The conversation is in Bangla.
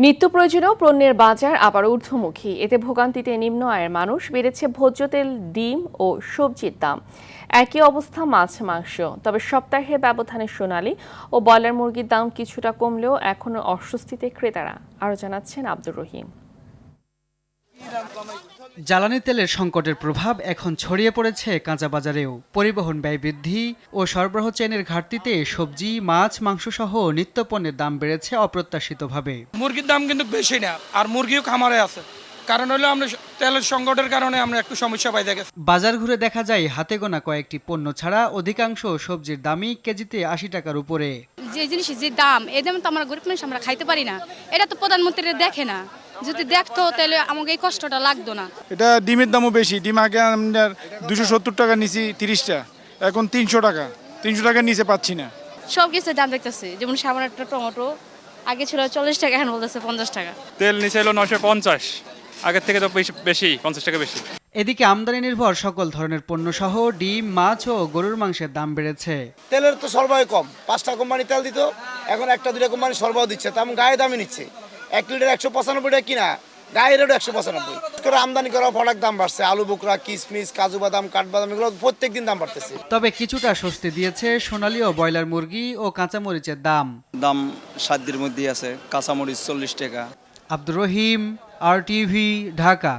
নিত্য প্রয়োজনীয় পণ্যের বাজার আবার ঊর্ধ্বমুখী, এতে ভোগান্তিতে নিম্ন আয়ের মানুষ। বেড়েছে ভোজ্য তেল, ডিম ও সবজির দাম। একই অবস্থা মাছ, মাংস। তবে সপ্তাহের ব্যবধানে সোনালী ও ব্রয়লার মুরগির দাম কিছুটা কমলেও এখনো অস্বস্তিতে ক্রেতারা। আরও জানাচ্ছেন আব্দুর রহিম। জ্বালানি তেলের সংকটের প্রভাব এখন ছড়িয়ে পড়েছে কাঁচা বাজারেও। পরিবহন ব্যয় বৃদ্ধি ও সরবরাহ চেইনের ঘাটতিতে সবজি, মাছ, মাংস সহ নিত্যপণ্যের দাম বেড়েছে অপ্রত্যাশিতভাবে। মুরগির দাম কিন্তু বেশি না, আর মুরগিও খামারে আছে। কারণ হলো আমরা তেলের সংকটের কারণে আমরা একটু সমস্যা পাই দেখে। বাজার ঘুরে দেখা যায় হাতে গোনা কয়েকটি পণ্য ছাড়া অধিকাংশ সবজির দামই কেজিতে ৮০ টাকার উপরে। যে জিনিসের যে দাম, এই দাম তো আমরা গরিব মানুষ আমরা খাইতে পারি না। এটা তো প্রধানমন্ত্রী দেখে না। যদি দেখতো তাহলে আমাকে এই কষ্টটা লাগতো না। এটা ডিমের দামও বেশি। ডিম আগে আমরা 270 টাকা নিছি 30টা, এখন 300 টাকা। 300 টাকার নিচে পাচ্ছি না। সব কিছুর দাম দেখতেছে, যেমন সামান্য একটা টমেটো আগে ছিল 40 টাকা, এখন বলতেছে 50 টাকা। তেল নিচে এলো 950, আগের থেকে তো বেশি 50 টাকা বেশি। এদিকে আমদানি নির্ভর সকল ধরনের পণ্য সহ ডিম, মাছ ও গরুর মাংসের দাম বেড়েছে। তেলের তো সরবরাহ কম, 5টা কোম্পানি তেল দিত, এখন 1-2 কোম্পানি সরবরাহ দিচ্ছে, তেমন গায়ে দামই নিচ্ছে। 1 লিটার 195 টাকা কিনা, গায়ের 195 করে আমদানি করা প্রোডাক্ট দাম বাড়ছে। আলু বোকরা, কিশমিশ, কাজু বাদাম, কাঠবাদাম এগুলো প্রত্যেকদিন দাম বাড়তেছে। তবে কিছুটা স্বস্তি দিয়েছে সোনালী ও ব্রয়লার মুরগি ও কাঁচামরিচের দাম। দাম সাধ্যের মধ্যেই আছে। কাঁচামরিচ 40 টাকা। আব্দুর রহিম, RTV, ঢাকা।